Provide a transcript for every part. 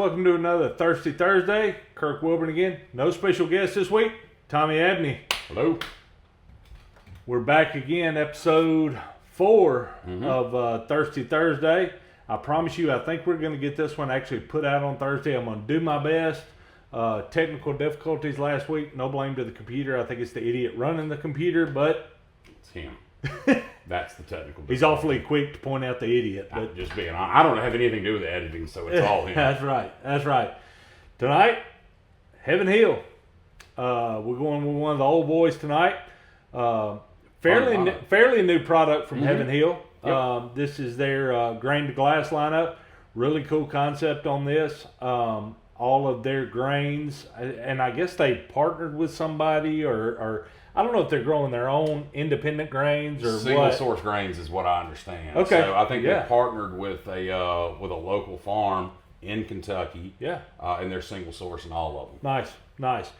welcome to another Thirsty Thursday. Kirk Wilburn again. No special guest this week. Tommy Abney. Hello. We're back again, episode 4 of Thirsty Thursday. I promise you, I think we're going to get this one actually put out on Thursday. I'm going to do my best. Technical difficulties last week. No blame to the computer. I think it's the idiot running the computer, but It's him. That's the technical. he's awfully quick to point out the idiot. But I'm just being honest. I don't have anything to do with the editing, so it's all him. That's right. That's right. Tonight, Heaven Hill. We're going with one of the old boys tonight. Fairly new product from Heaven Hill. Yep. This is their grain to glass lineup. Really cool concept on this. All of their grains, and I guess they partnered with somebody, or I don't know if they're growing their own independent grains or Single what. source grains is what I understand. Okay. So I think Yeah. they partnered with a local farm in Kentucky. Yeah. And they're single source in all of them. Nice.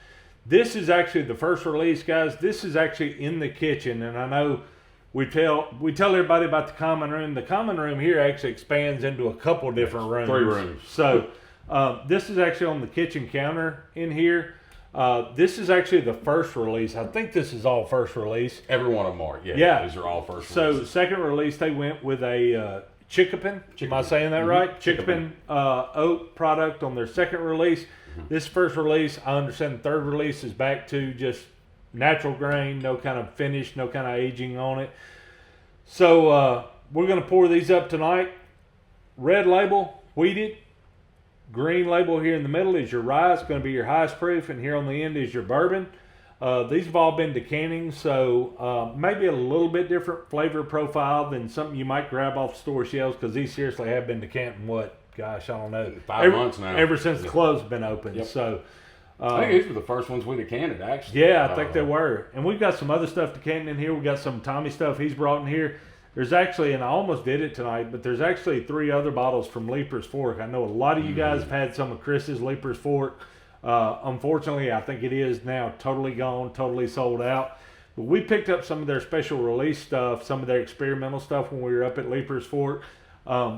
This is actually the first release, guys. This is actually in the kitchen, and I know we tell everybody about the common room. The common room here actually expands into a couple different rooms. 3 rooms. So this is actually on the kitchen counter in here. This is actually the first release. I think this is all first release. Every one of them are. Yeah. Yeah. These are all first So releases. second release, they went with a chickapin. Am I saying that right? Chickapin oat product on their second release. This first release, I understand the third release is back to just natural grain, no kind of finish, no kind of aging on it. So we're going to pour these up tonight. Red label, wheated. Green label here in the middle is your rye. It's going to be your highest proof, and here on the end is your bourbon. These have all been decanting, so maybe a little bit different flavor profile than something you might grab off the store shelves, because these seriously have been decanting, I don't know. 5 months now. Ever since the clothes have been open. Yep. So I think these were the first ones we decanted, actually. yeah, I think they were. And we've got some other stuff decanting in here. We've got some Tommy stuff he's brought in here. There's actually, and I almost did it tonight, but there's actually 3 other bottles from Leaper's Fork. I know a lot of you guys have had some of Chris's Leaper's Fork. Unfortunately, I think it is now totally gone, totally sold out. But we picked up some of their special release stuff, some of their experimental stuff when we were up at Leaper's Fork.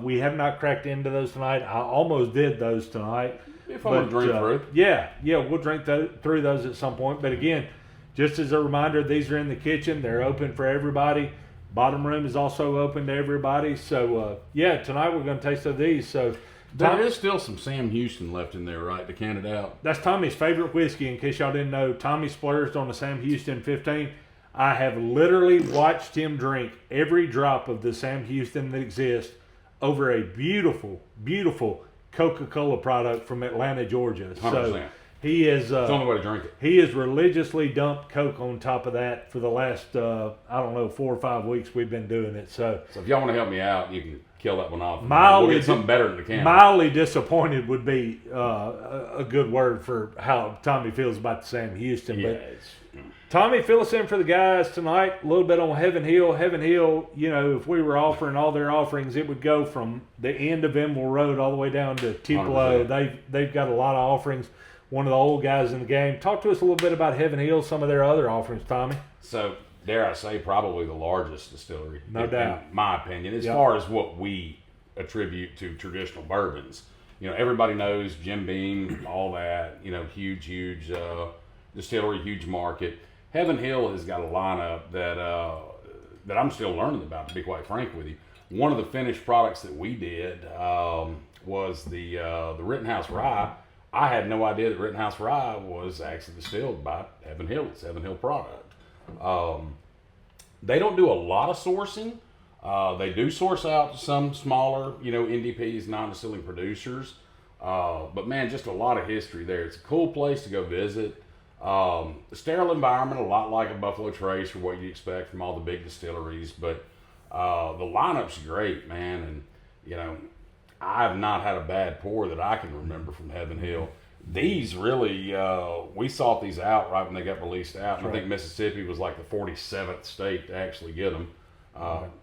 We have not cracked into those tonight. I almost did those tonight. If I want to drink through. Yeah, we'll drink through those at some point. But again, just as a reminder, these are in the kitchen. They're open for everybody. Bottom room is also open to everybody. So, tonight we're going to taste of these. So, There is still some Sam Houston left in there, right? Decanted out. that's Tommy's favorite whiskey, in case y'all didn't know. Tommy splurged on the Sam Houston 15. I have literally watched him drink every drop of the Sam Houston that exists over a beautiful, beautiful Coca-Cola product from Atlanta, Georgia. 100%. So he is It's the only way to drink it. he has religiously dumped Coke on top of that for the last 4 or 5 weeks we've been doing it. So So if y'all want to help me out, you can kill that one off. Mildly We'll get something better than the can. mildly disappointed would be a good word for how Tommy feels about the Sam Houston. Yeah, But Tommy, fill us in for the guys tonight. A little bit on Heaven Hill. Heaven Hill, if we were offering all their offerings, it would go from the end of Emerald Road all the way down to Tupelo. 100%. They've got a lot of offerings. One of the old guys in the game. Talk to us a little bit about Heaven Hill, some of their other offerings, Tommy. So, dare I say, probably the largest distillery. No doubt. In my opinion, as Yep. far as what we attribute to traditional bourbons. Everybody knows Jim Beam, all that, huge distillery, huge market. Heaven Hill has got a lineup that I'm still learning about, to be quite frank with you. One of the finished products that we did was the Rittenhouse Rye. I had no idea that Rittenhouse Rye was actually distilled by Heaven Hill. It's a Heaven Hill product. They don't do a lot of sourcing. They do source out to some smaller, NDPs, non-distilling producers. But man, just a lot of history there. It's a cool place to go visit. Sterile environment, a lot like a Buffalo Trace or what you expect from all the big distilleries. But the lineup's great, man. And, I've not had a bad pour that I can remember from Heaven Hill. These really, we sought these out right when they got released out. And I think Mississippi was like the 47th state to actually get them.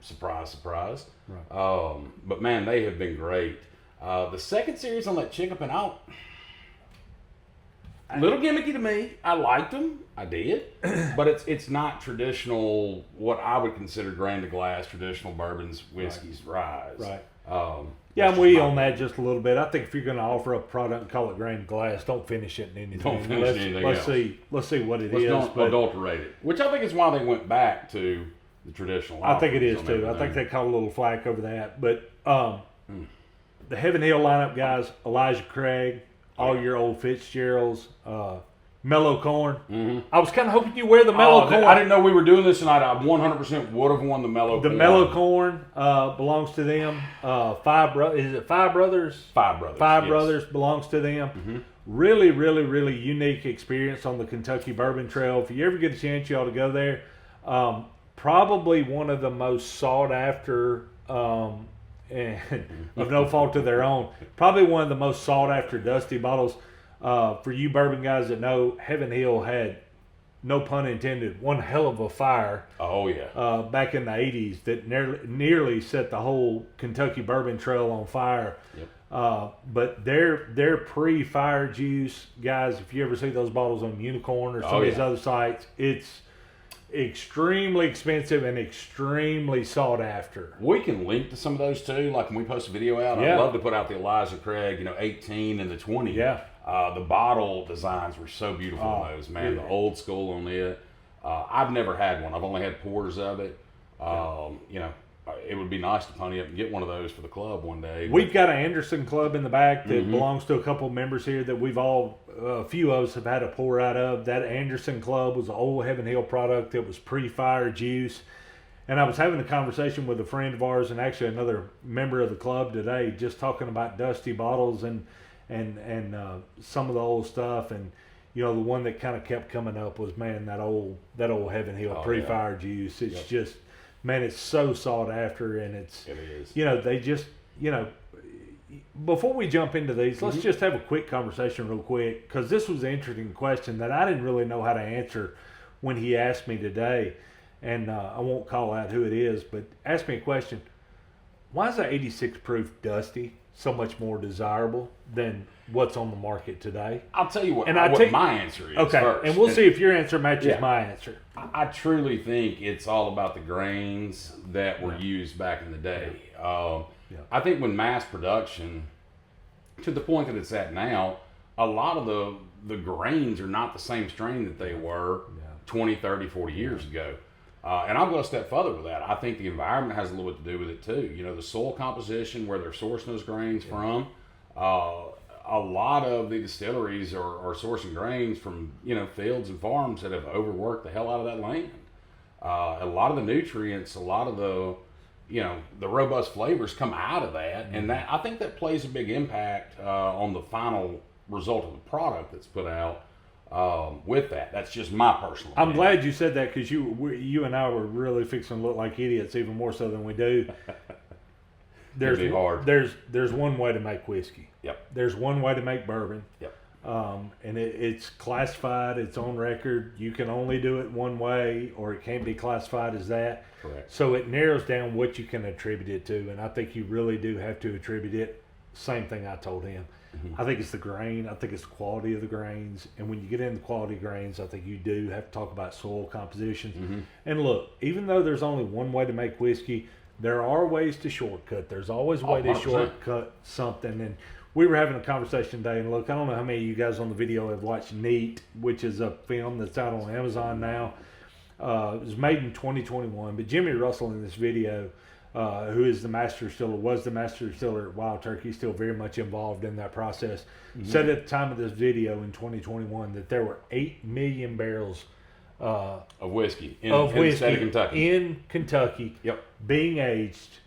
Surprise, surprise. Right. But man, they have been great. The second series on that Chickapin out, a little gimmicky to me. I liked them. I did. But it's not traditional, what I would consider grain to glass, traditional bourbons, whiskeys, ryes. Right. Yeah, I'm with you on that just a little bit. I think if you're going to offer a product and call it grain glass, don't finish it in anything. Don't finish anything else. Let's see what it Let's is. Don't adulterate it. Which I think is why they went back to the traditional. I think it is too. I think they caught a little flack over that. But the Heaven Hill lineup guys, Elijah Craig, all your old Fitzgeralds, Mellow Corn. Mm-hmm. I was kind of hoping you wear the Mellow Corn. I didn't know we were doing this tonight. I 100% would have worn the Mellow Corn. The Mellow Corn belongs to them. Is it Five Brothers? Five Brothers. Five Brothers belongs to them. Mm-hmm. Really, really, really unique experience on the Kentucky Bourbon Trail. If you ever get a chance, you ought to go there. Probably one of the most sought after, and of no fault of their own, probably one of the most sought after Dusty bottles. For you bourbon guys that know, Heaven Hill had, no pun intended, one hell of a fire. Oh yeah. Back in the '80s that nearly set the whole Kentucky Bourbon Trail on fire. Yep. But their pre-fire juice, guys, if you ever see those bottles on Unicorn or some of these other sites, it's extremely expensive and extremely sought after. We can link to some of those too. Like when we post a video out, Yeah. I'd love to put out the Elijah Craig, 18 and the 20. Yeah. The bottle designs were so beautiful on those, man. Yeah. The old school on it. I've never had one. I've only had pours of it. It would be nice to pony up and get one of those for the club one day. We've got an Anderson Club in the back that belongs to a couple of members here that we've a few of us have had a pour out of. That Anderson Club was an old Heaven Hill product that was pre-fire juice. And I was having a conversation with a friend of ours and actually another member of the club today, just talking about Dusty bottles and some of the old stuff. And the one that kind of kept coming up was, man, that old Heaven Hill pre-fire juice. It's just, man, it's so sought after, and it is. They just, before we jump into these, let's just have a quick conversation real quick, because this was an interesting question that I didn't really know how to answer when he asked me today, and I won't call out who it is, but asked me a question. Why is the 86 proof Dusty so much more desirable than what's on the market today? I'll tell you what, and my answer is first. And we'll see if your answer matches my answer. I truly think it's all about the grains that were used back in the day. I think when mass production, to the point that it's at now, a lot of the grains are not the same strain that they were 20, 30, 40 years ago. And I'll go a step further with that. I think the environment has a little bit to do with it too. The soil composition, where they're sourcing those grains from. A lot of the distilleries are sourcing grains from fields and farms that have overworked the hell out of that land. A lot of the nutrients, a lot of the the robust flavors come out of that, and that I think that plays a big impact on the final result of the product that's put out. With that, that's just my personal opinion. I'm glad you said that, because you and I were really fixing to look like idiots, even more so than we do. There's one way to make whiskey. Yep. There's one way to make bourbon. Yep. And it's classified. It's on record. You can only do it one way, or it can't be classified as that. Correct. So it narrows down what you can attribute it to, and I think you really do have to attribute it. Same thing I told him. I think it's the grain. I think it's the quality of the grains. And when you get into quality grains, I think you do have to talk about soil compositions. And look, even though there's only one way to make whiskey, there are ways to shortcut. There's always a way to 100%. shortcut something. And we were having a conversation today, and look, I don't know how many of you guys on the video have watched Neat, which is a film that's out on Amazon now. It was made in 2021, but Jimmy Russell in this video, who is the master distiller, was the master distiller at Wild Turkey, still very much involved in that process, said at the time of this video in 2021 that there were 8 million barrels of whiskey in the state of Kentucky. In Kentucky, Yep. being aged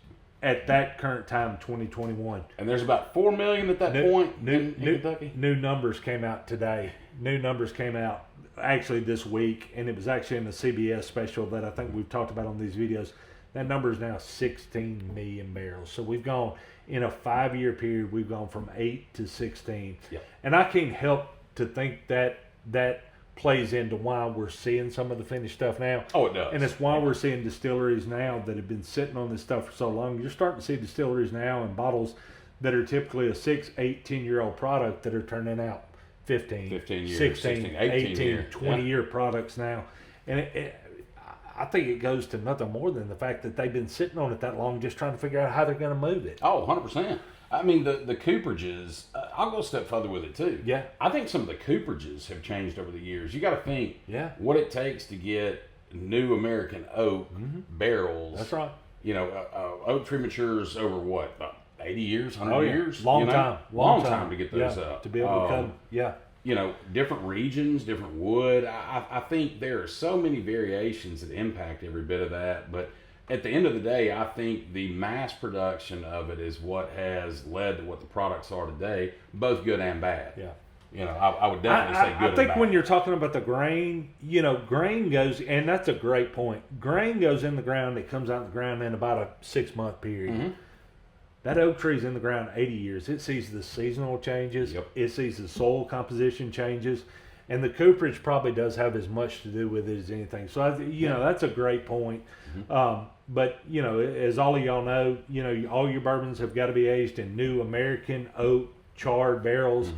at that current time, 2021. And there's about 4 million at that point in Kentucky. New numbers came out today. New numbers came out actually this week, and it was actually in the CBS special that I think we've talked about on these videos. That number is now 16 million barrels. So we've gone, in a 5-year period, we've gone from 8 to 16. Yep. And I can't help to think that that plays into why we're seeing some of the finished stuff now. Oh, it does. And it's why we're seeing distilleries now that have been sitting on this stuff for so long. You're starting to see distilleries now in bottles that are typically a 6, 8, 10-year-old product that are turning out 15 years, 16, 18 20-year products now. And I think it goes to nothing more than the fact that they've been sitting on it that long, just trying to figure out how they're going to move it. Oh, 100%. I mean, the cooperages, I'll go a step further with it too. Yeah. I think some of the cooperages have changed over the years. You got to think what it takes to get new American oak barrels. That's right. You know, oak tree matures over what, about 80 years, 100 years? Long you know? time. Long time to get those up. To be able to cut them. Yeah. You know, different regions, different wood. I think there are so many variations that impact every bit of that. But at the end of the day, I think the mass production of it is what has led to what the products are today, both good and bad. Yeah. You know, I would definitely say good and bad. I think when you're talking about the grain, you know, grain goes, and that's a great point. Grain goes in the ground, it comes out of the ground in about a 6-month period. That oak tree's in the ground 80 years. It sees the seasonal changes. Yep. It sees the soil composition changes. And the cooperage probably does have as much to do with it as anything. So, you know, that's a great point. But, you know, as all of y'all know, you know, all your bourbons have got to be aged in new American oak charred barrels.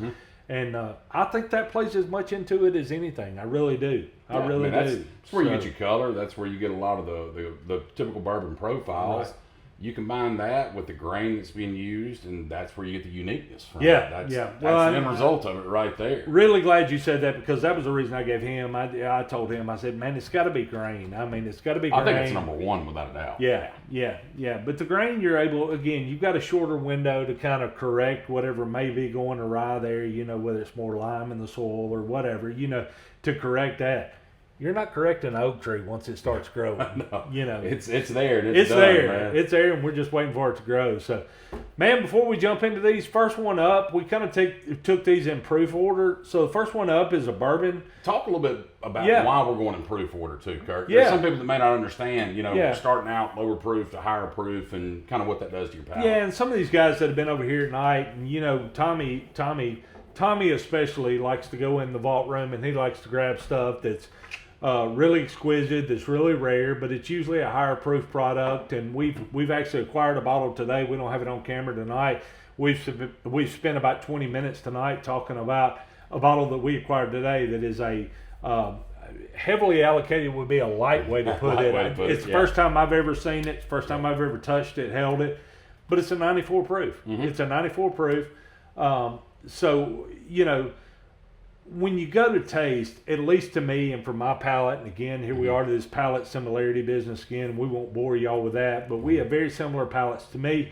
And I think that plays as much into it as anything. I really do. I really do. That's where you get your color. That's where you get a lot of the typical bourbon profiles. Right. You combine that with the grain that's being used, and that's where you get the uniqueness from. That's the end result of it right there. Really glad you said that, because that was the reason I gave him. I told him, I said, man, it's got to be grain. I mean, it's got to be grain. I think it's number one without a doubt. Yeah. But the grain, you're able, again, you've got a shorter window to kind of correct whatever may be going awry there, you know, whether it's more lime in the soil or whatever, you know, to correct that. You're not correcting an oak tree once it starts growing. No, you know, it's there. And it's done, there. Man. It's there, and we're just waiting for it to grow. So, man, before we jump into these, first one up, we kind of took these in proof order. So the first one up is a bourbon. Talk a little bit about why we're going in proof order too, Kirk. There's some people that may not understand, you know, starting out lower proof to higher proof and kind of what that does to your palate. Yeah, and some of these guys that have been over here tonight, and you know, Tommy especially likes to go in the vault room, and he likes to grab stuff that's really exquisite, that's really rare, but it's usually a higher proof product. And we've actually acquired a bottle today. We don't have it on camera tonight. We've spent about 20 minutes tonight talking about a bottle that we acquired today that is a heavily allocated, would be a light way to put it. It's the first time I've ever seen it. It's the first time I've ever touched it, held it. But it's a 94 proof. It's a 94 proof. So, you know, when you go to taste, at least to me and for my palate, and again, here we are to this palate similarity business again. We won't bore y'all with that, but we have very similar palates. To me,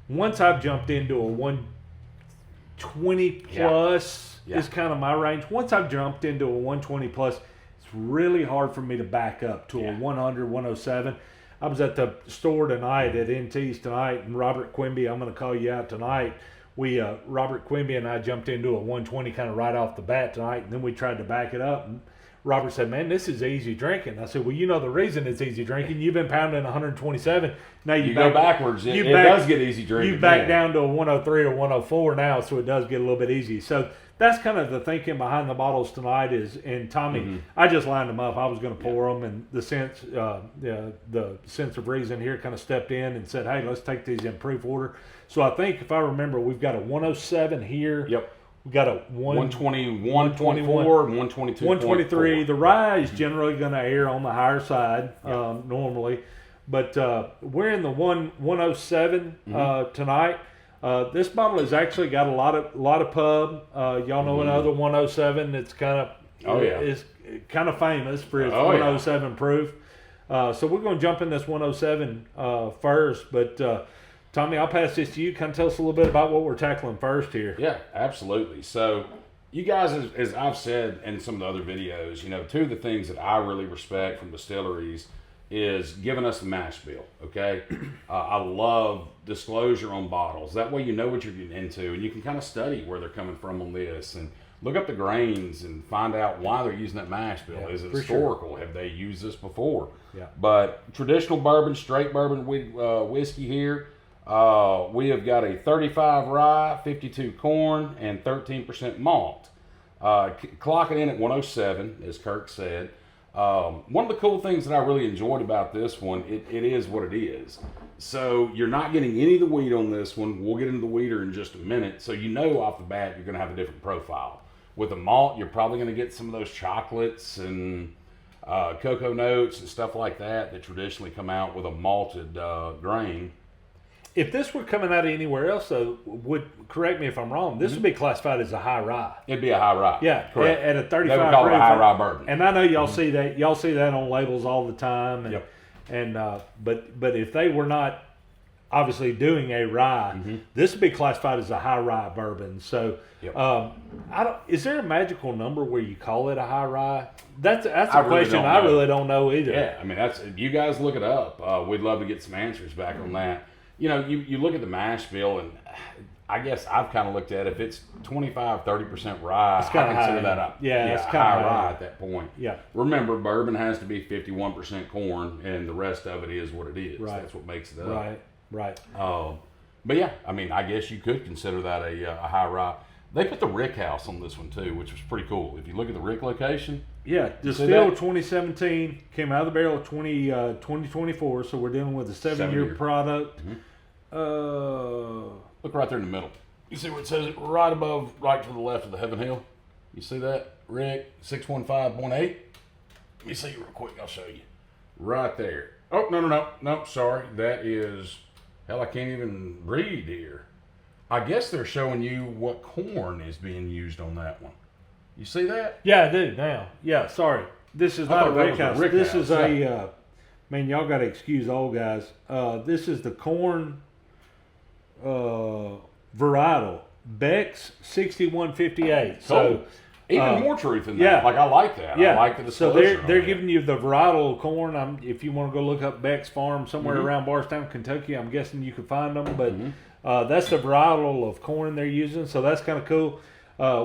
once I've jumped into a 120 plus is kind of my range. Once I've jumped into a 120 plus, it's really hard for me to back up to a 100, 107. I was at the store tonight at NT's tonight, and Robert Quimby, I'm going to call you out tonight. Robert Quimby and I jumped into a 120 kind of right off the bat tonight, and then we tried to back it up. And Robert said, man, this is easy drinking. I said, well, you know the reason it's easy drinking. You've been pounding 127. Now you go backwards. It does get easy drinking. You back down to a 103 or 104 now, so it does get a little bit easy. So that's kind of the thinking behind the bottles tonight is, and Tommy, I just lined them up. I was going to pour them, and the sense of reason here kind of stepped in and said, hey, let's take these in proof order. So I think, if I remember, we've got a 107 here. Yep. We've got a 121, 124, and 122. 123. The rye is generally going to err on the higher side normally. But we're in the 107 tonight. This bottle has actually got a lot of pub. Y'all know another 107 that's kind of is kind of famous for its 107 proof. So we're going to jump in this 107 first, but Tommy, I'll pass this to you. Kind of tell us a little bit about what we're tackling first here. Yeah, absolutely. So you guys, as I've said in some of the other videos, you know, two of the things that I really respect from distilleries is giving us the mash bill, okay? I love disclosure on bottles. That way you know what you're getting into, and you can kind of study where they're coming from on this and look up the grains and find out why they're using that mash bill. Is it historical? Sure. Have they used this before? Yeah. But traditional bourbon, straight bourbon whiskey here, we have got a 35 rye, 52 corn, and 13% malt. Clocking in at 107, as Kirk said. One of the cool things that I really enjoyed about this one, it is what it is. So you're not getting any of the wheat on this one. We'll get into the wheater in just a minute. So you know off the bat you're going to have a different profile. With the malt, you're probably going to get some of those chocolates and cocoa notes and stuff like that traditionally come out with a malted grain. If this were coming out of anywhere else, though, correct me if I'm wrong, this would be classified as a high rye. It'd be a high rye. Yeah, correct. at a 35 They would call it a proof. high rye bourbon. And I know y'all see that. Y'all see that on labels all the time. And, Yep. And but if they were not obviously doing a rye, this would be classified as a high rye bourbon. So, Yep. I don't. Is there a magical number where you call it a high rye? That's a I really question don't I know. really don't know either. Yeah, I mean, that's, you guys look it up. We'd love to get some answers back on that. You know, you look at the mash bill, and I guess I've kind of looked at it. If it's 25, 30% rye, I kinda consider high. that a It's a kinda high high. rye at that point. Yeah. Remember, bourbon has to be 51% corn, and the rest of it is what it is. Right. That's what makes it up. Right. But yeah, I mean, I guess you could consider that a high rye. They put the Rick House on this one too, which was pretty cool. If you look at the Rick location, Yeah, distilled 2017, came out of the barrel 2024, so we're dealing with a 7-year 7-year. product. look right there in the middle. You see where it says it right above, right to the left of the Heaven Hill? You see that? Rick 61518. Let me see real quick. I'll show you. Right there. Oh, no, sorry. That is, hell, I can't even read here. I guess they're showing you what corn is being used on that one. You see that? Yeah, I do now. Yeah, sorry. This is I not a thought that Rick was a House. Rick This House, is a, man, y'all got to excuse old guys. This is the corn varietal. Beck's 6158. So, Even more truth in that. yeah. Like, I like that. yeah. I like the So disclosure. they're on giving you the varietal corn. If you want to go look up Beck's Farm somewhere around Barstown, Kentucky, I'm guessing you could find them. But that's the varietal of corn they're using. So that's kind of cool.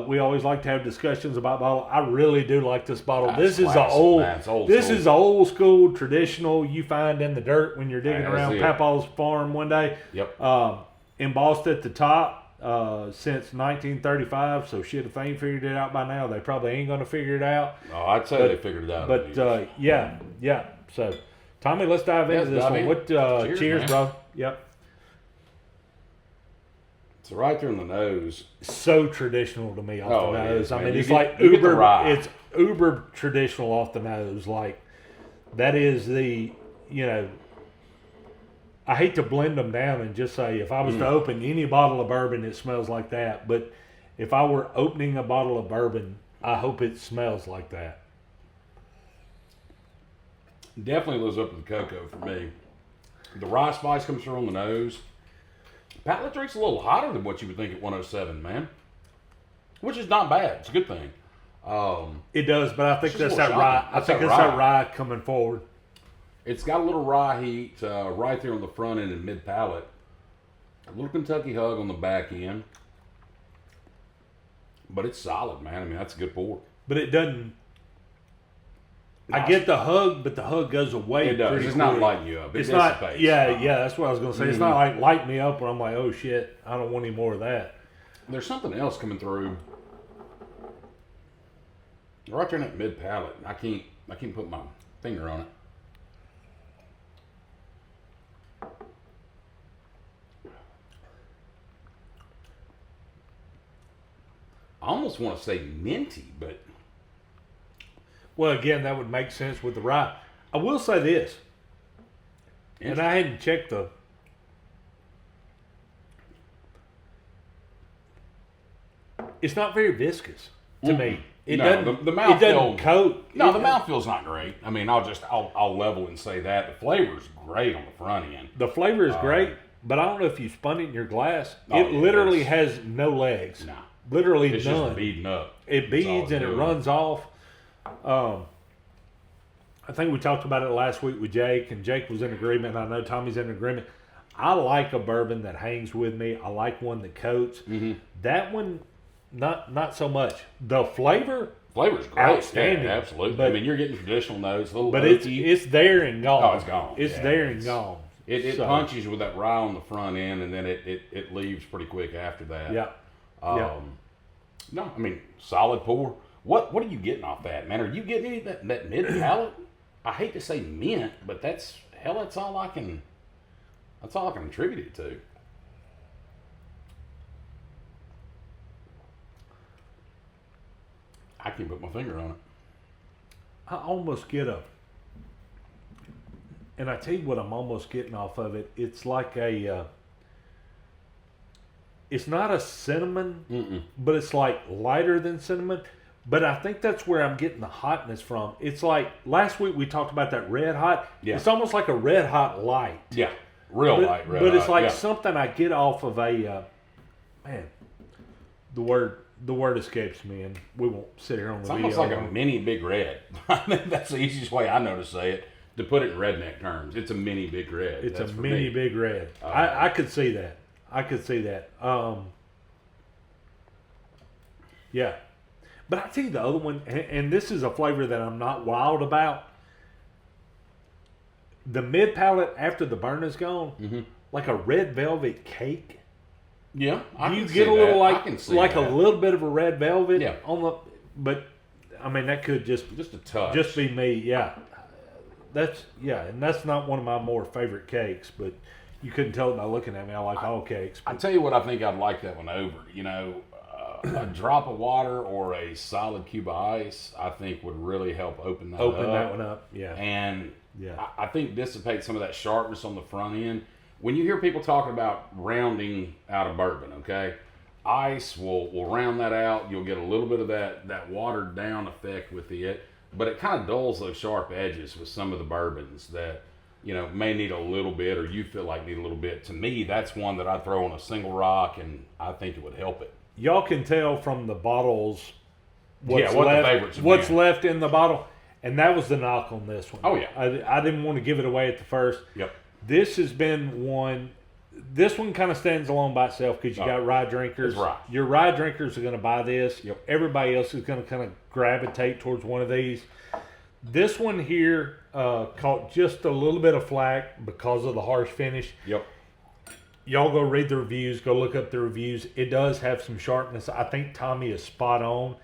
We always like to have discussions about bottle. I really do like this bottle. That's This is a classic, old. man. It's old This school. is old school traditional. You find in the dirt when you're digging That's around it. Papa's farm one day. Yep. Embossed at the top since 1935. So shit, if they ain't figured it out by now, they probably ain't gonna figure it out. Oh, I'd say they figured it out. But yeah. So Tommy, let's dive into this dive one. in. What? Cheers, man. Bro. Yep. it's right there in the nose. So traditional to me off Oh, the it nose. is, I man. mean, You it's get- like you get the uber. rye. It's uber traditional off the nose. Like that is the, I hate to blend them down and just say if I was to open any bottle of bourbon, it smells like that. But if I were opening a bottle of bourbon, I hope it smells like that. Definitely lives up to the cocoa for me. The rye spice comes through on the nose. Palate drink's a little hotter than what you would think at 107, man. Which is not bad. It's a good thing. It does, but I think It's that's just that more rye. shocking. I That's think that that's that rye. rye coming forward. It's got a little rye heat right there on the front end and mid palate. A little Kentucky hug on the back end. But it's solid, man. I mean, that's a good pour. But it doesn't. I get the hug, but the hug goes away. It does. pretty It's not quick. lighting you up. It It's not. dissipates. Yeah. That's what I was gonna say. It's not like light me up where I'm like, oh shit, I don't want any more of that. There's something else coming through. Right there in that mid palate. I can't put my finger on it. I almost want to say minty, but Well, again, that would make sense with the rye. I will say this, and I hadn't checked the. It's not very viscous to me. It No, doesn't. the it mouthfeel- doesn't coat. no, it- the mouthfeel's not great. I mean, I'll level and say that the flavor's great on the front end. The flavor is great, but I don't know if you spun it in your glass. Oh, It yeah, literally it's- has no legs. Nah, Literally it's none. just beating up. It That's all beads it's and it doing. runs off. I think we talked about it last week with Jake, and Jake was in agreement, and I know Tommy's in agreement. I like a bourbon that hangs with me. I like one that coats. That one, not so much. The flavor, Flavor's great. Outstanding. Yeah, absolutely. But- I mean, you're getting traditional notes, a little but oaky. it's there and gone. Oh, it's gone. It's Yeah, there and it's- gone. It So, punches you with that rye on the front end, and then it leaves pretty quick after that. Yeah. Yeah. No, I mean, solid pour. What are you getting off that, man? Are you getting any of that mid palate? I hate to say mint, but that's all I can attribute it to. I can't put my finger on it. I almost get a, and I tell you what I'm almost getting off of it. It's like a, it's not a cinnamon, but it's like lighter than cinnamon. But I think that's where I'm getting the hotness from. It's like last week we talked about that red hot. Yeah. It's almost like a red hot light. Yeah, real light red But hot. it's like yeah. something I get off of a, man, the word escapes me, and we won't sit here on the It's video. almost like a mini Big Red. I mean, that's the easiest way I know to say it. To put it in redneck terms, it's a mini Big Red. It's That's a for mini me. Big Red. I could see that. I could see that. Yeah. But I tell you the other one, and this is a flavor that I'm not wild about. The mid palate after the burn is gone, like a red velvet cake. Yeah, I You can get see a little that. I can see like that. a little bit of a red velvet Yeah. on the, but I mean that could just a touch. just be me. Yeah, and that's not one of my more favorite cakes, but you couldn't tell it by looking at me. I like all cakes. I tell you what, I think I'd like that one over. You know, a drop of water or a solid cube of ice, I think would really help open that That one up. Yeah. And Yeah. I think dissipate some of that sharpness on the front end. When you hear people talking about rounding out a bourbon, okay, ice will round that out. You'll get a little bit of that watered down effect with it, but it kind of dulls those sharp edges with some of the bourbons that, you know, may need a little bit, or you feel like need a little bit. To me, that's one that I'd throw on a single rock, and I think it would help it. Y'all can tell from the bottles What the favorites have what's been. left in the bottle, and that was the knock on this one. Oh, yeah. I didn't want to give it away at the first. Yep. This has been one. This one kind of stands alone by itself because you got rye drinkers. That's right. Your rye drinkers are going to buy this. Yep. Everybody else is going to kind of gravitate towards one of these. This one here caught just a little bit of flack because of the harsh finish. Yep. Y'all go read the reviews. Go look up the reviews. It does have some sharpness. I think Tommy is spot on.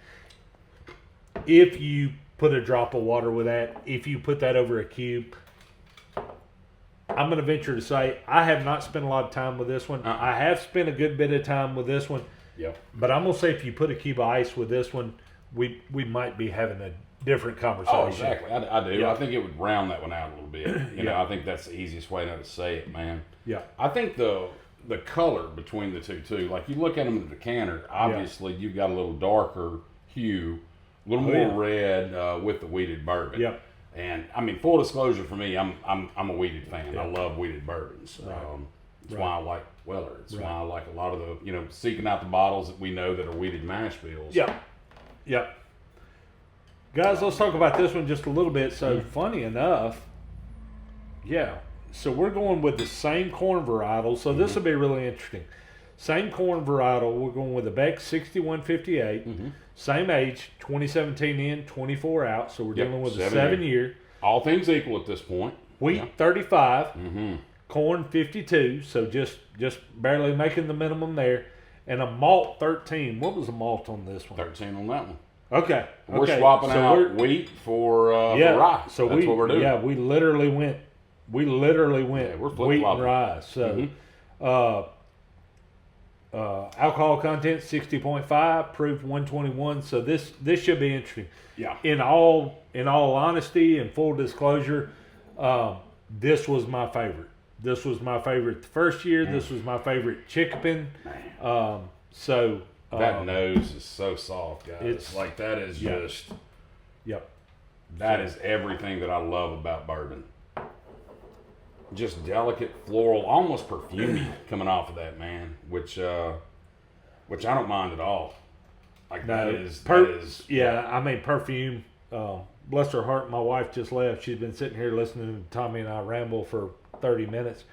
If you put a drop of water with that, if you put that over a cube, I'm going to venture to say I have not spent a lot of time with this one. I have spent a good bit of time with this one. Yep. But I'm going to say if you put a cube of ice with this one, we might be having a different conversation. Oh, exactly. I do. Yeah. I think it would round that one out a little bit. You know, I think that's the easiest way to say it, man. Yeah. I think the color between the two, too. Like, you look at them in the decanter, obviously you've got a little darker hue, a little more red with the wheated bourbon. Yep. And, I mean, full disclosure for me, I'm a wheated fan. I love wheated bourbons. It's why I like Weller. It's why I like a lot of the, you know, seeking out the bottles that we know that are wheated mash bills. Yep. Yep. Guys, let's talk about this one just a little bit. So, funny enough, so we're going with the same corn varietal. So, this will be really interesting. Same corn varietal. We're going with a Beck 6158. Same age, 2017 in, 24 out. So, we're dealing with a 7 year. All things equal at this point. Wheat 35. Corn 52. So, just barely making the minimum there. And a malt 13. What was the malt on this one? 13 on that one. Okay. We're swapping out wheat for rye. So that's what we're doing. Yeah, we literally went. we're wheat and rye. So, alcohol content 60.5, proof 121. So this should be interesting. Yeah. In all honesty and full disclosure, this was my favorite. This was my favorite the first year. This was my favorite chickapin. That nose is so soft, guys. It's like that is just. Yep. That is everything that I love about bourbon. Just delicate, floral, almost perfumey coming off of that, man. Which I don't mind at all. Like that is. Yeah, I mean perfume. Bless her heart, my wife just left. She's been sitting here listening to Tommy and I ramble for 30 minutes.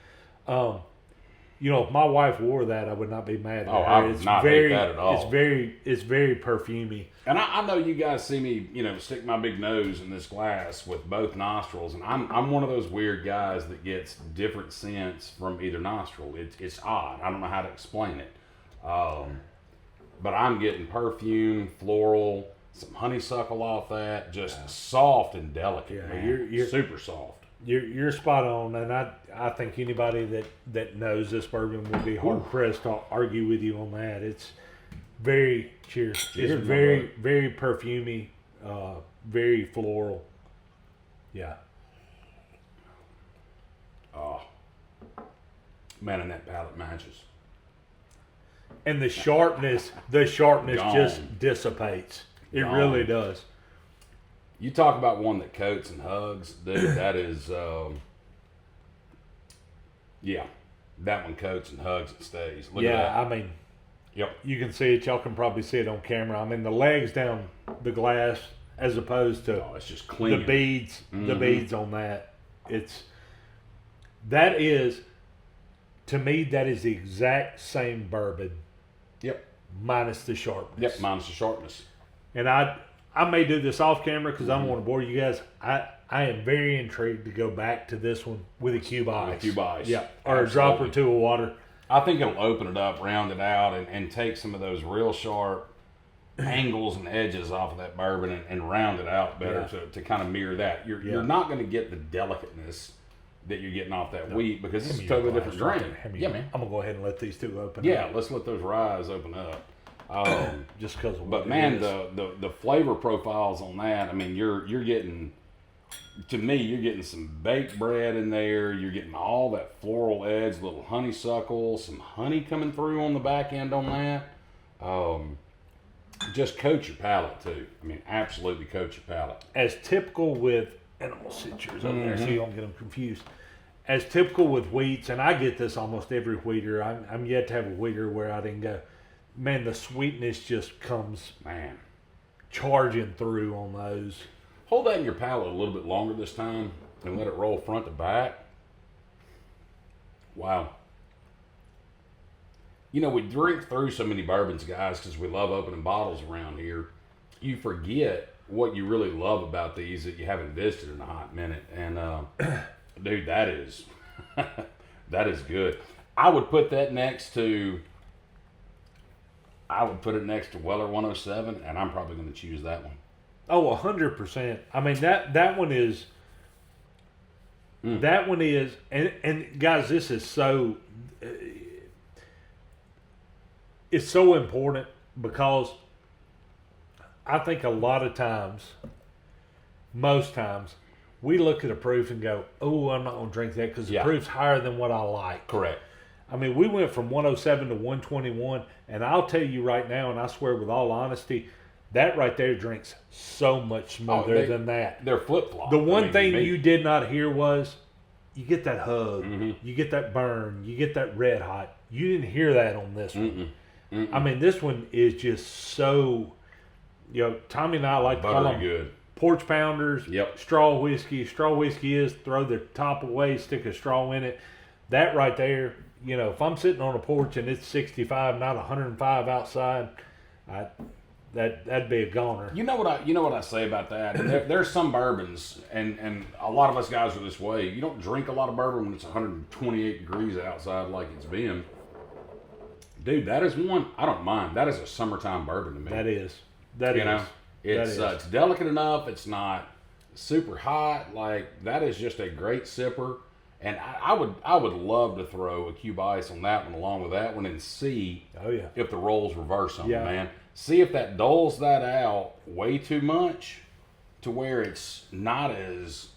You know, if my wife wore that, I would not be mad at her. I would not hate that at all. It's very perfumey. And I know you guys see me, you know, stick my big nose in this glass with both nostrils, and I'm one of those weird guys that gets different scents from either nostril. It's odd. I don't know how to explain it. But I'm getting perfume, floral, some honeysuckle off that, just soft and delicate, Yeah, man. you're super soft. You're spot on, and I think anybody that knows this bourbon would be hard pressed to argue with you on that. It's very cheers. It's very perfumey, very floral. Yeah. Oh, man, and that palate matches. And the sharpness Gone. just dissipates. It Gone. really does. You talk about one that coats and hugs, dude. That is, yeah, that one coats and hugs and stays. Look at that. I mean, Yep. you can see it. Y'all can probably see it on camera. I mean, the legs down the glass as opposed to Oh, it's just clean. the beads on that. That is, to me, that is the exact same bourbon. Yep. Minus the sharpness. Yep. Minus the sharpness. And I may do this off camera because I don't want to bore you guys. I am very intrigued to go back to this one with a cube ice. A cube ice. Yeah. Or a drop or two of water. I think it'll open it up, round it out, and take some of those real sharp angles and edges off of that bourbon and round it out better to kind of mirror that. You're not going to get the delicateness that you're getting off that wheat because it's a totally different drink. Yeah, man. I'm going to go ahead and let these two open. Yeah, up. let's let those ryes open up. Just because of But what man, it is. the flavor profiles on that, I mean, you're getting, to me, you're getting some baked bread in there. You're getting all that floral edge, little honeysuckle, some honey coming through on the back end on that. Just coat your palate too. I mean, absolutely coat your palate. As typical with, and I'm going to sit yours over there so you don't get them confused. As typical with wheats, and I get this almost every wheater. I'm yet to have a wheater where I didn't go, man, the sweetness just comes charging through on those. Hold that in your palate a little bit longer this time and let it roll front to back. Wow. You know, we drink through so many bourbons, guys, because we love opening bottles around here. You forget what you really love about these that you haven't visited in a hot minute. And, dude, that is good. I would put that next to, Weller 107, and I'm probably going to choose that one. Oh, 100%. I mean, that one is, and guys, this is so, it's so important because I think a lot of times, most times, we look at a proof and go, oh, I'm not going to drink that because the proof's higher than what I like. Correct. I mean, we went from 107 to 121, and I'll tell you right now, and I swear with all honesty, that right there drinks so much smoother than that. They're flip-flops. The one thing you did not hear was you get that hug, you get that burn, you get that red hot. You didn't hear that on this one. I mean, this one is just so, Tommy and I like to call them good. Porch pounders, straw whiskey. Straw whiskey is throw the top away, stick a straw in it. That right there, if I'm sitting on a porch and it's 65, not 105 outside, that'd be a goner. You know what I say about that? And there's some bourbons, and a lot of us guys are this way. You don't drink a lot of bourbon when it's 128 degrees outside like it's been. Dude, that is one I don't mind. That is a summertime bourbon to me. That is. It's delicate enough. It's not super hot. Like, that is just a great sipper. And I would love to throw a cube ice on that one along with that one and see if the roles reverse on it, man. See if that dulls that out way too much to where it's not as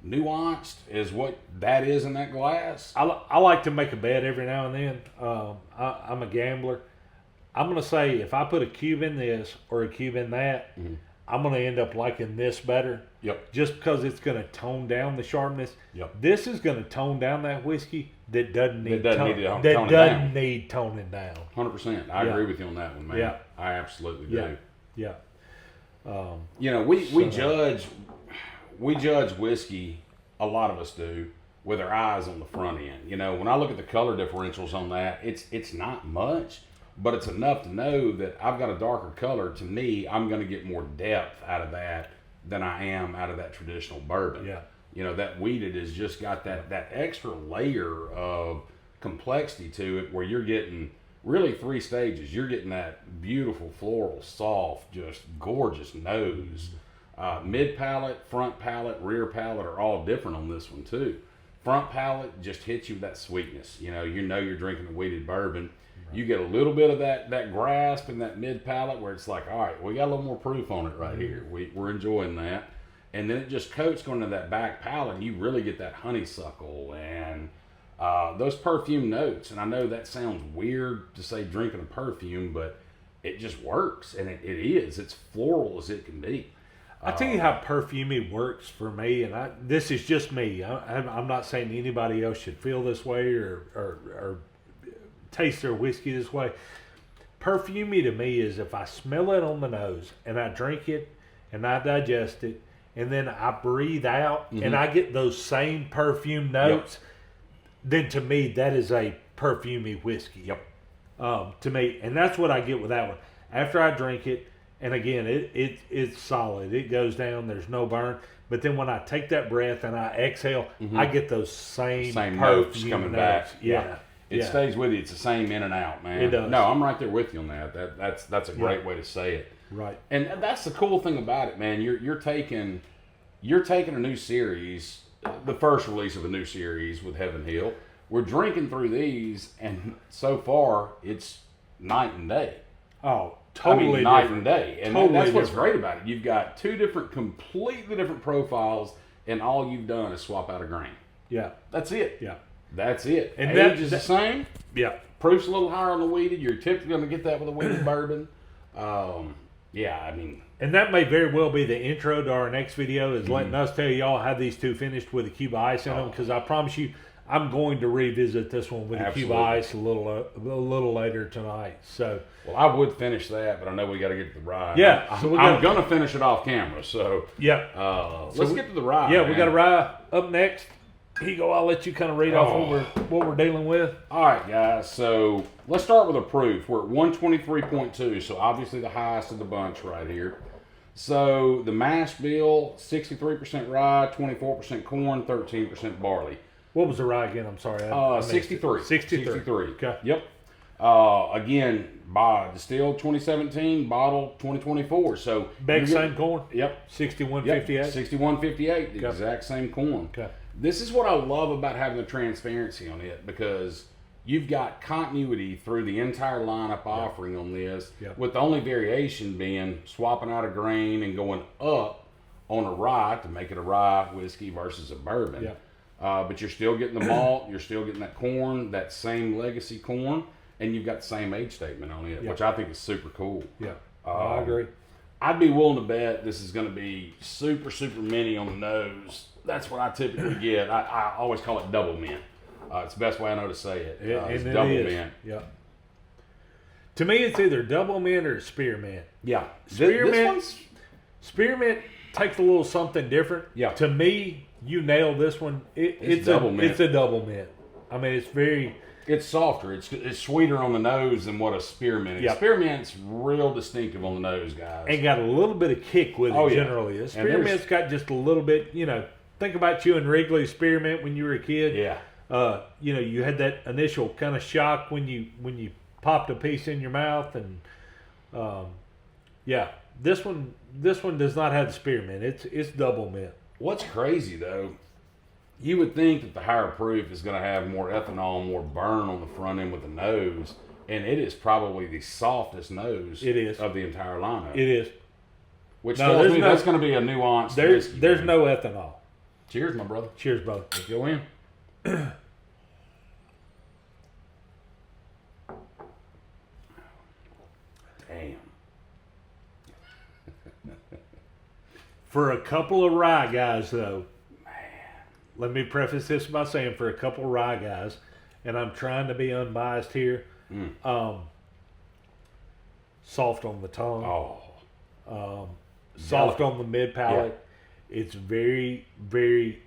nuanced as what that is in that glass. I like to make a bet every now and then. I'm a gambler. I'm going to say if I put a cube in this or a cube in that, I'm going to end up liking this better. Yep. Just because it's going to tone down the sharpness. Yep. This is going to tone down that whiskey that doesn't need toning down. 100%. I agree with you on that one, man. Yeah. I absolutely do. Yeah. We judge whiskey, a lot of us do, with our eyes on the front end. When I look at the color differentials on that, it's not much, but it's enough to know that I've got a darker color. To me, I'm going to get more depth out of that than I am out of that traditional bourbon. Yeah. That wheated has just got that extra layer of complexity to it where you're getting really 3 stages. You're getting that beautiful floral, soft, just gorgeous nose. Mid palate, front palate, rear palate are all different on this one too. Front palate just hits you with that sweetness. You're drinking a wheated bourbon. Right. You get a little bit of that grasp in that mid palate where it's like, all right, we got a little more proof on it right here. We're enjoying that. and then it just coats going to that back palate, and you really get that honeysuckle and those perfume notes. And I know that sounds weird to say drinking a perfume, but it just works, and it is. It's floral as it can be. I tell you how perfumey works for me, and this is just me. I'm not saying anybody else should feel this way or taste their whiskey this way. Perfumey to me is if I smell it on the nose and I drink it and I digest it and then I breathe out and I get those same perfume notes, then to me that is a perfumey whiskey. Yep. To me, and that's what I get with that one. After I drink it, and again, it's solid. It goes down. There's no burn. But then when I take that breath and I exhale, I get those same notes coming back. Yeah. It stays with you. It's the same in and out, man. It does. No, I'm right there with you on that. That's a great way to say it. Right. And that's the cool thing about it, man. You're taking a new series, the first release of a new series with Heaven Hill. We're drinking through these, and so far it's night and day. Oh, totally night and day. And totally that's what's different. great about it. You've got two completely different profiles, and all you've done is swap out a grain. Yeah. That's it. Yeah. That's it. And age is the same. Yeah. Proof's a little higher on the weeded. You're typically going to get that with a weeded bourbon. Yeah, I mean. And that may very well be the intro to our next video, is letting us tell y'all how these two finished with a Cuba Ice in them, because I promise you, I'm going to revisit this one with a Cuba Ice a little later tonight. So, well, I would finish that, but I know we got to get to the rye. Yeah, I'm going to finish it off camera. So, yeah. Let's get to the rye. Yeah, man. we got a rye up next. Here you go. I'll let you kind of read off what we're dealing with. All right, guys. So let's start with a proof. We're at 123.2, so obviously the highest of the bunch right here. So the mash bill: 63% rye, 24% corn, 13% barley. What was the rye again? I'm sorry. I 63. 63. Okay. Yep. Again, distilled 2017, bottled 2024. So Same corn. Yep. 6158. 6158. The exact same corn. Okay. This is what I love about having the transparency on it, because you've got continuity through the entire lineup offering on this, with the only variation being swapping out a grain and going up on a rye to make it a rye whiskey versus a bourbon. Yep. But you're still getting the malt, you're still getting that corn, that same legacy corn, and you've got the same age statement on it, which I think is super cool. Yeah, I agree. I'd be willing to bet this is going to be super, super mini on the nose. That's what I typically get. I always call it double mint. It's the best way I know to say it. It's double mint. Yeah. To me, it's either double mint or spearmint. Yeah. Spearmint takes a little something different. Yeah. To me, you nailed this one. It's double mint. It's a double mint. I mean, it's very. It's softer. It's sweeter on the nose than what a spearmint is. Yep. Spearmint's real distinctive on the nose, guys. And got a little bit of kick with it generally. A spearmint's got just a little bit, think about you and Wrigley's spearmint when you were a kid. Yeah. You had that initial kind of shock when you popped a piece in your mouth, and this one does not have the spearmint. It's double mint. What's crazy though, you would think that the higher proof is going to have more ethanol, more burn on the front end with the nose, and it is probably the softest nose of the entire lineup. It is. Which tells me that's going to be a nuance. There's no ethanol. Cheers, my brother. Cheers, brother. Let's go in. Damn. For a couple of rye guys, though, let me preface this by saying, for a couple of rye guys, and I'm trying to be unbiased here, soft on the tongue, soft on the mid palate. Yeah. It's very, very.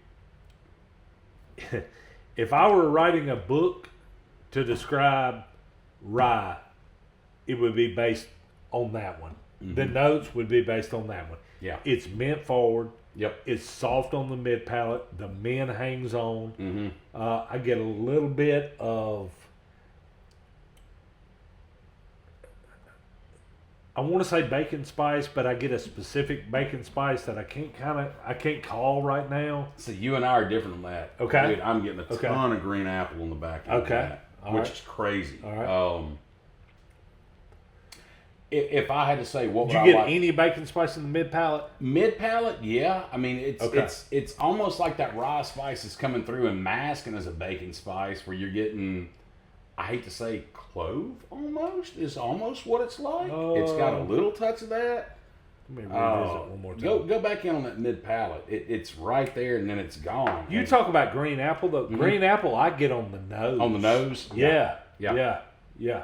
If I were writing a book to describe rye, it would be based on that one. Mm-hmm. The notes would be based on that one. Yeah, it's mint forward. Yep. It's soft on the mid palate. The mint hangs on. Mm-hmm. I get a little bit of. I want to say bacon spice, but I get a specific bacon spice that I can't call right now. So you and I are different on that. Okay. Dude, I'm getting a ton of green apple on the back end of that, which is crazy. All right. If I had to say what Did would you I get like, any bacon spice in the mid palate? mid palate, yeah. I mean, Okay. it's almost like that rye spice is coming through and masking as a bacon spice, where you're getting, I hate to say, clove almost is almost what it's like. It's got a little touch of that. Let me revisit one more time. Go back in on that mid palate. It's right there, and then it's gone. You And talk about green apple, though. Green apple, I get on the nose. on the nose, Yeah. Yeah. Yeah. Yeah.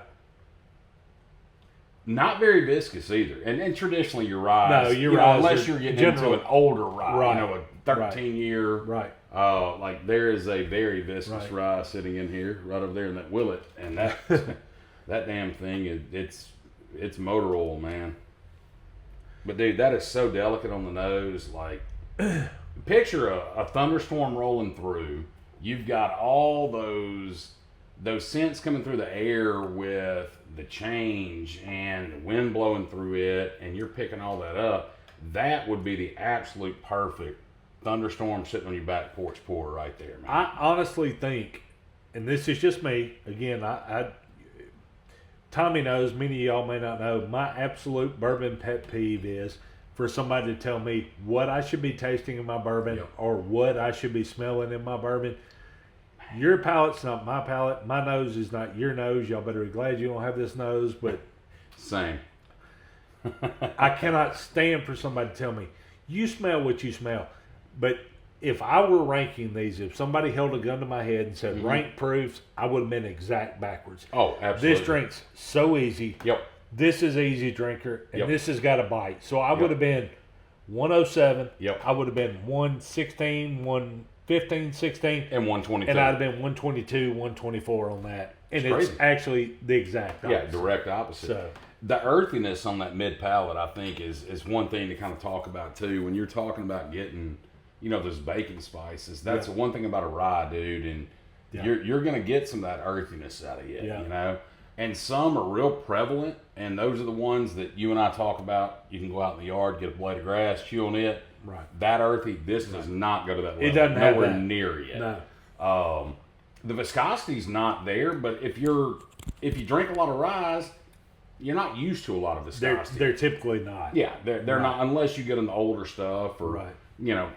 not very viscous either. And traditionally, your rye, No, your ryes unless are you're getting general- into an older rye, Right. a 13-year. Right. Like there is a very viscous Right. rye sitting in here, right over there in that willet, and that that damn thing it's motor oil, man. But dude, that is so delicate on the nose. Like, picture a thunderstorm rolling through. You've got all those scents coming through the air with the change and the wind blowing through it, and you're picking all that up. That would be the absolute perfect thunderstorm sitting on your back porch pour right there, man. I honestly think, and this is just me, again, Tommy knows, many of y'all may not know, my absolute bourbon pet peeve is for somebody to tell me what I should be tasting in my bourbon or what I should be smelling in my bourbon. Your palate's not my palate. My nose is not your nose. Y'all better be glad you don't have this nose, but Same. I cannot stand for somebody to tell me, you smell what you smell. But if I were ranking these, if somebody held a gun to my head and said rank proofs, I would have been exact backwards. Oh, absolutely. This drink's so easy. Yep. This is easy drinker, and Yep. this has got a bite. So I would have been 107. Yep. I would have been 116, 115, 16. And 122. And I'd have been 122, 124 on that. And It's it's crazy. actually the exact opposite. Yeah, direct opposite. So, The earthiness on that mid palate, I think, is one thing to kind of talk about too. When you're talking about getting, those baking spices, that's the one thing about a rye, dude, and you're gonna get some of that earthiness out of it, And some are real prevalent, and those are the ones that you and I talk about. You can go out in the yard, get a blade of grass, chew on it. Right. That earthy, this does not go to that level. It doesn't have nowhere that. near it. no. The viscosity's not there, but if you drink a lot of ryes, you're not used to a lot of viscosity. They're typically not. Yeah, they're not unless you get into older stuff or Right.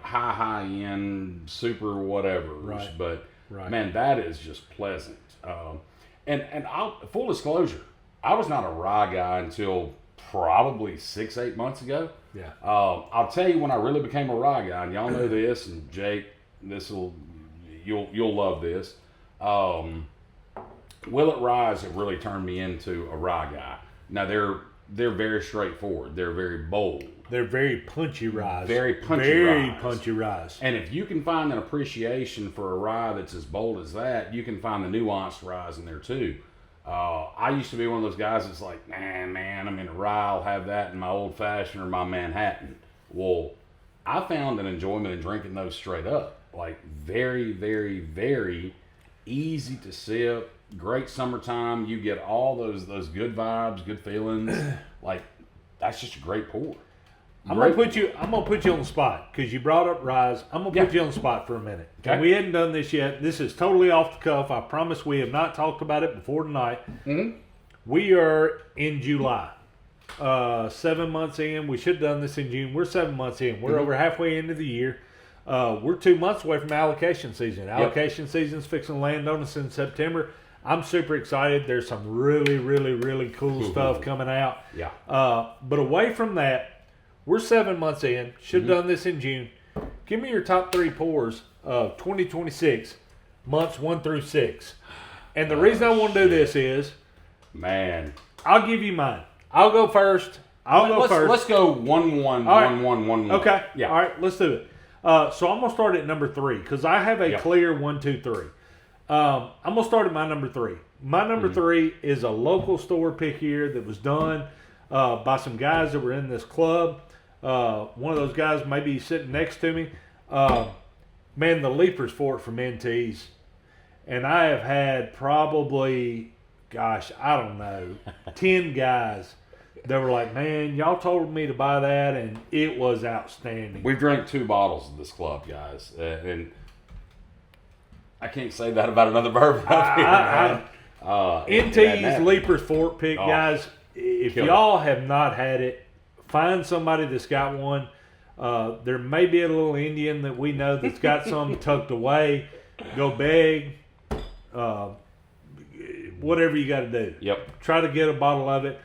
high end super whatever. Right. But Right. man, that is just pleasant. And full disclosure, I was not a rye guy until probably 6-8 months ago. Yeah. I'll tell you when I really became a rye guy, and y'all know this, and Jake, you'll love this. Willet Ryes have really turned me into a rye guy. Now they're very straightforward. They're very bold. They're very punchy ryes. Very punchy ryes. And if you can find an appreciation for a rye that's as bold as that, you can find the nuanced ryes in there too. I used to be one of those guys that's like, nah, man, a rye, I'll have that in my old fashioned or my Manhattan. Well, I found an enjoyment in drinking those straight up. Like very, very, very easy to sip. Great summertime. You get all those good vibes, good feelings. Like that's just a great pour. I'm gonna put you on the spot because you brought up ryes. I'm gonna put you on the spot for a minute. Okay. And we hadn't done this yet. This is totally off the cuff. I promise we have not talked about it before tonight. Mm-hmm. We are in July. 7 months in. We should have done this in June. We're 7 months in. We're over halfway into the year. We're 2 months away from allocation season. Allocation season's fixing to land on us in September. I'm super excited. There's some really, really, really cool stuff coming out. Yeah. But away from that, we're 7 months in. Should have done this in June. Give me your top 3 pours of 2026, months 1 through 6. And the reason I want to do this is, man, I'll give you mine. I'll go first. Let's go 1-1, right. 1-1, 1-1. Okay. Yeah. All right. Let's do it. So I'm gonna start at number 3 because I have a clear 1, 2, 3. I'm gonna start at my number 3. My number 3 is a local store pick here that was done by some guys that were in this club. One of those guys may be sitting next to me. Man, the Leapers Fort from NT's, and I have had probably, gosh, I don't know, 10 guys that were like, man, y'all told me to buy that, and it was outstanding. We've drank 2 bottles of this club, guys, and I can't say that about another bourbon up here, man. NT's Leapers Fort pick, guys, if Killer. y'all have not had it, find somebody that's got one. There may be a little Indian that we know that's got some tucked away. Go beg. Whatever you got to do. Yep. Try to get a bottle of it.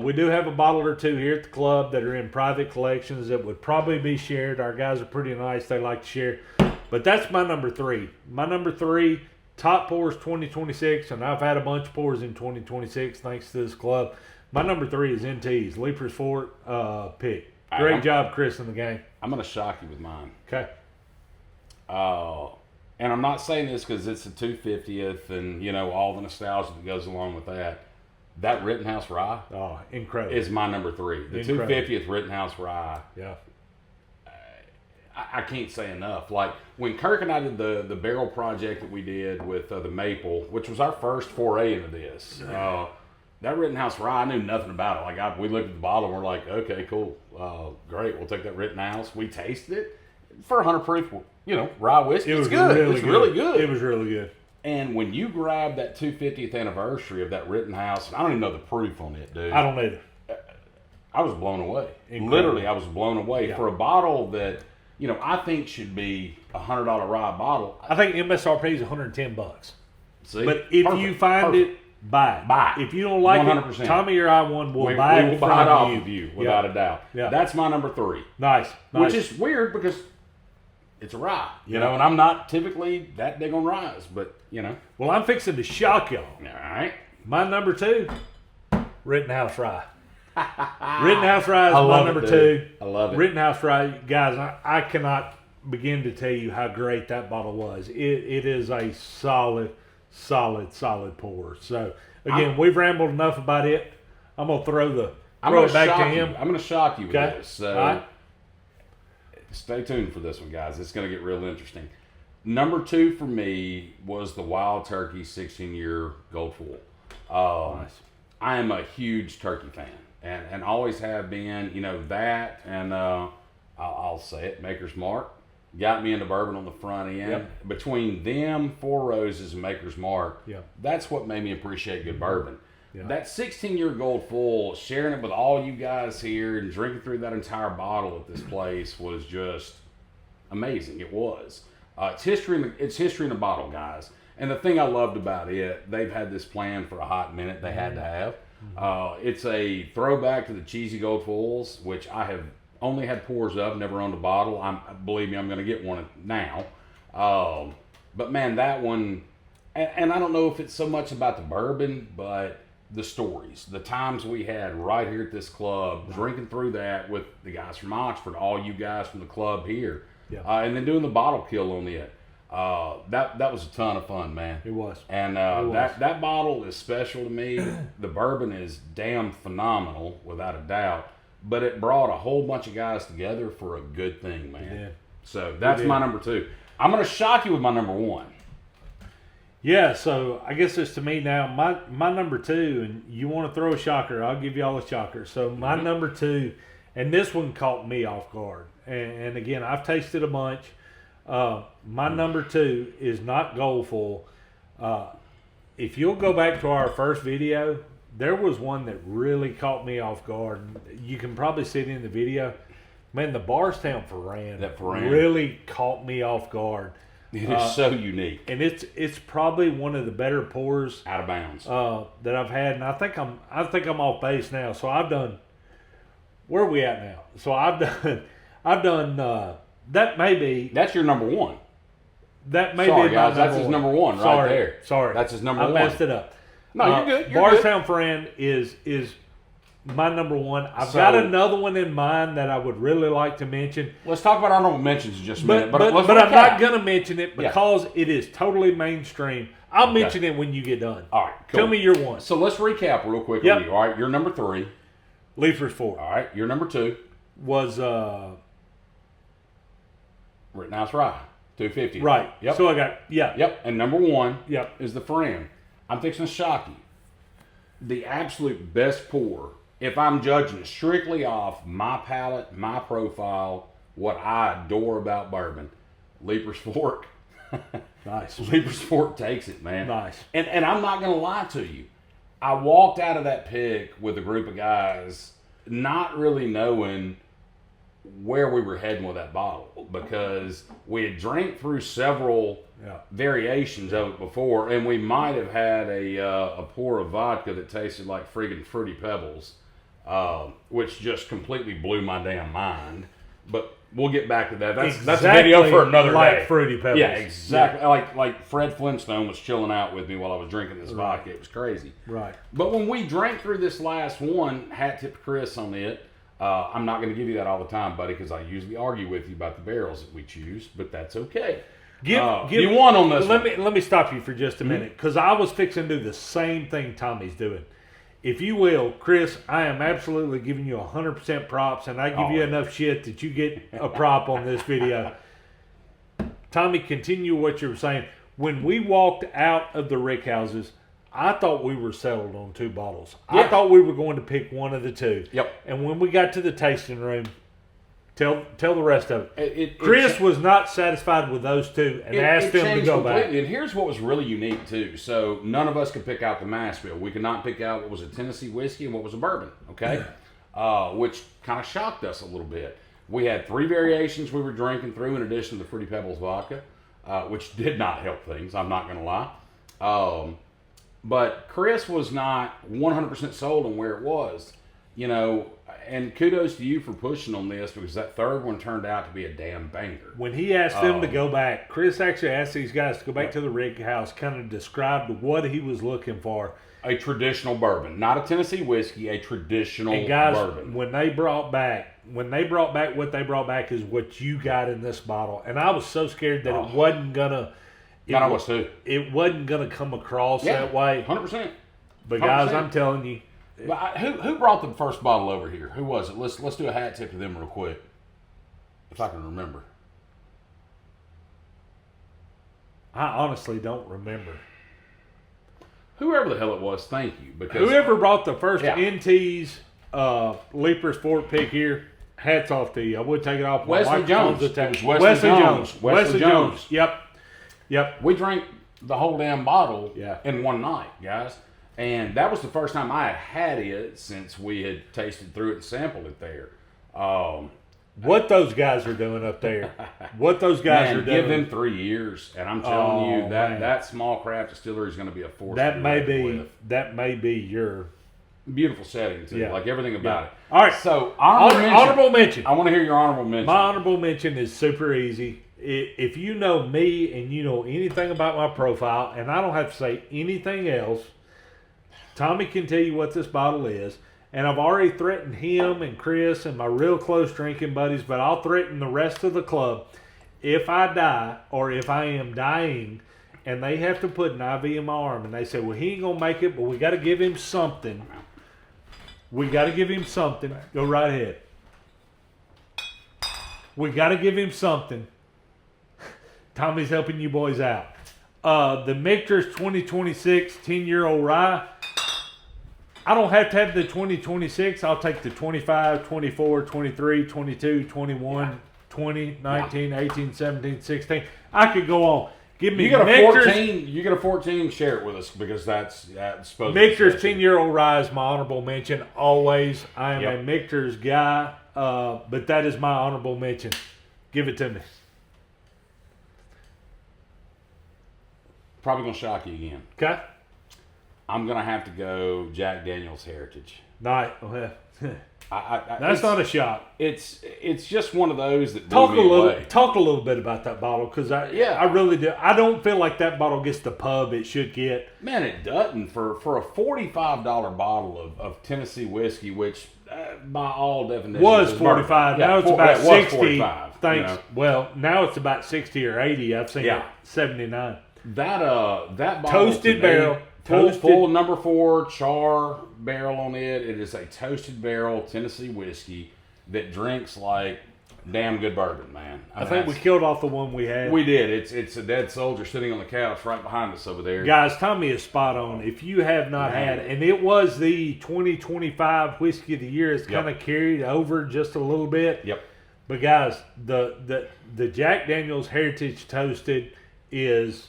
We do have a bottle or two here at the club that are in private collections that would probably be shared. Our guys are pretty nice. They like to share. But that's my number 3. My number 3, top pours 2026, and I've had a bunch of pours in 2026 thanks to this club. My number 3 is NT's, Leapers Fort pick. Great job, Chris, in the game. I'm going to shock you with mine. Okay. And I'm not saying this because it's the 250th and, all the nostalgia that goes along with that. That Rittenhouse Rye incredible. is my number 3. The Incredible. 250th Rittenhouse Rye. Yeah. I can't say enough. Like, when Kirk and I did the barrel project that we did with the maple, which was our first foray into this, that Rittenhouse Rye, I knew nothing about it. Like, we looked at the bottle and we're like, okay, cool. Great. We'll take that Rittenhouse. We tasted it. For 100 proof, rye whiskey, it's good. It's really good. It was really good. And when you grab that 250th anniversary of that Rittenhouse, I don't even know the proof on it, dude. I don't either. I was blown away. Incredible. Literally, I was blown away. Yeah. For a bottle that, I think should be a $100 rye bottle. I think MSRP is $110. See? But if Perfect. you find it, buy it. Buy it. If you don't like 100%. it, Tommy or I will we buy it will buy it from off of you, without a doubt. Yeah. That's my number 3. Nice. Which is weird because it's a rye, and I'm not typically that big on ryes, but, Well, I'm fixing to shock y'all. All right. My number 2, Rittenhouse Rye. Rittenhouse Rye is I my love number it, 2. dude. I love it. Rittenhouse Rye, guys, I cannot begin to tell you how great that bottle was. It is a solid pour. So, again, we've rambled enough about it. I'm going to throw it back to him. I'm going to shock you with Okay. this. So, All right. stay tuned for this one, guys. It's going to get real interesting. Number 2 for me was the Wild Turkey 16-year Gold Fool. Nice. I am a huge turkey fan, and always have been. That, and I'll say it, Maker's Mark got me into bourbon on the front end. Yep. Between them, Four Roses, and Maker's Mark, Yep. that's what made me appreciate good bourbon. Yeah. That 16-year Gold Full, sharing it with all you guys here and drinking through that entire bottle at this place was just amazing. It was. It's history in a bottle, guys. And the thing I loved about it, they've had this plan for a hot minute. They had to have. It's a throwback to the cheesy Gold Fulls, which I have only had pours of, never owned a bottle. Believe me, I'm going to get one now. But man, that one, and I don't know if it's so much about the bourbon, but the stories, the times we had right here at this club, drinking through that with the guys from Oxford, all you guys from the club here, and then doing the bottle kill on it. That was a ton of fun, man. It was. And that bottle is special to me. The bourbon is damn phenomenal, without a doubt. But it brought a whole bunch of guys together for a good thing, man. Yeah. So that's my number 2. I'm going to shock you with my number 1. Yeah, so I guess it's to me now. My number 2, and you want to throw a shocker, I'll give y'all a shocker. So my number 2, and this one caught me off guard. And again, I've tasted a bunch. My number 2 is not Gold Full. If you'll go back to our first video, there was one that really caught me off guard. You can probably see it in the video. Man, the Barstown Ferran really caught me off guard. It is so unique. And it's probably one of the better pours Out of bounds. that I've had. And I think I'm off base now. So I've done, where are we at now? So I've done that may be. That's your number 1. That may Sorry, be guys, my that's his number 1 right Sorry, there. Sorry. That's his number I 1. messed it up. No, you're good. You're Barstown Friend is my number 1. I've got another one in mind that I would really like to mention. Let's talk about honorable mentions in just a minute. But let's I'm recap. not going to mention it because it is totally mainstream. I'll mention it when you get done. All right, cool. Tell me your one. So let's recap real quick Yep. with you. All right, your number 3. Leafers Fort. All right, your number 2. Was Rittenhouse Rye, 250. right. Yep. So I got Yep. And number 1 Yep. is the Friend. I'm fixing to shock you. The absolute best pour, if I'm judging strictly off my palate, my profile, what I adore about bourbon, Leaper's Fork. Nice. Leaper's Fork takes it, man. Nice. And I'm not going to lie to you. I walked out of that pick with a group of guys not really knowing where we were heading with that bottle because we had drank through several variations of it before, and we might have had a pour of vodka that tasted like friggin' Fruity Pebbles, which just completely blew my damn mind. But we'll get back to that. That's a video for another day. Fruity Pebbles. Yeah, exactly. Yeah. Like Fred Flintstone was chilling out with me while I was drinking this vodka. It was crazy. Right. But when we drank through this last one, hat tip to Chris on it. I'm not going to give you that all the time, buddy, because I usually argue with you about the barrels that we choose, but that's okay. Give you one on this. Let me stop you for just a minute, because I was fixing to do the same thing Tommy's doing. If you will, Chris, I am absolutely giving you 100% props, and I give you enough shit that you get a prop on this video. Tommy, continue what you were saying. When we walked out of the rick houses, I thought we were settled on 2 bottles. Yeah. I thought we were going to pick one of the 2. Yep. And when we got to the tasting room, tell the rest of it. Chris was not satisfied with those 2 and asked them to go back. And here's what was really unique too. So none of us could pick out the mash bill. We could not pick out what was a Tennessee whiskey and what was a bourbon. Okay, which kind of shocked us a little bit. We had 3 variations we were drinking through in addition to the Fruity Pebbles vodka, which did not help things. I'm not going to lie. But Chris was not 100% sold on where it was, and kudos to you for pushing on this because that 3rd one turned out to be a damn banger. When he asked them to go back, Chris actually asked these guys to go back to the rig house, kind of described what he was looking for. A traditional bourbon, not a Tennessee whiskey, a traditional and guys, bourbon. When they brought back what they brought back is what you got in this bottle. And I was so scared that it wasn't going to... I was too. It wasn't going to come across that way. 100%. But guys, I'm telling you. Who brought the first bottle over here? Who was it? Let's do a hat tip to them real quick, if I can remember. I honestly don't remember. Whoever the hell it was, thank you. Because whoever brought the first NT's Leapers Fort pick here, hats off to you. I would take it off. Wesley Jones. Wesley Jones. Yep. We drank the whole damn bottle in one night, guys. And that was the first time I had it since we had tasted through it and sampled it there. What those guys are doing up there. What those guys are doing. Give them 3 years, and I'm telling you that small craft distillery is going to be a force. That may be your beautiful setting too. Like everything about it. All right. So honorable mention. I want to hear your honorable mention. My honorable mention is super easy. If you know me and you know anything about my profile, and I don't have to say anything else, Tommy can tell you what this bottle is. And I've already threatened him and Chris and my real close drinking buddies, but I'll threaten the rest of the club. If I die or if I am dying and they have to put an IV in my arm and they say, well, he ain't going to make it, but we got to give him something. We got to give him something. Go right ahead. We got to give him something. Tommy's helping you boys out. The Michter's 2026 10-year-old rye. I don't have to have the 2026. I'll take the 25, 24, 23, 22, 21, 20, 19, 18, 17, 16. I could go on. Give me Michter's. You get a 14. Share it with us because that's supposed to be. Michter's 10-year-old rye is my honorable mention. Always. I am a Michter's guy, but that is my honorable mention. Give it to me. Probably going to shock you again. Okay. I'm going to have to go Jack Daniel's Heritage. Nice. That's not a shock. It's just one of those that blew me away. Talk a little bit about that bottle because I really do. I don't feel like that bottle gets the pub it should get. Man, it doesn't. For a $45 bottle of Tennessee whiskey, which by all definitions was $45. Now it's about $60. Thanks. Well, now it's about $60 or $80. I've seen it $79. That bottle toasted barrel. Full number 4 char barrel on it. It is a toasted barrel Tennessee whiskey that drinks like damn good bourbon, man. I think we killed off the one we had. We did. It's a dead soldier sitting on the couch right behind us over there. Guys, Tommy is spot on. If you have not had it, and it was the 2025 whiskey of the year, it's kind of carried over just a little bit. Yep. But guys, the Jack Daniel's Heritage Toasted is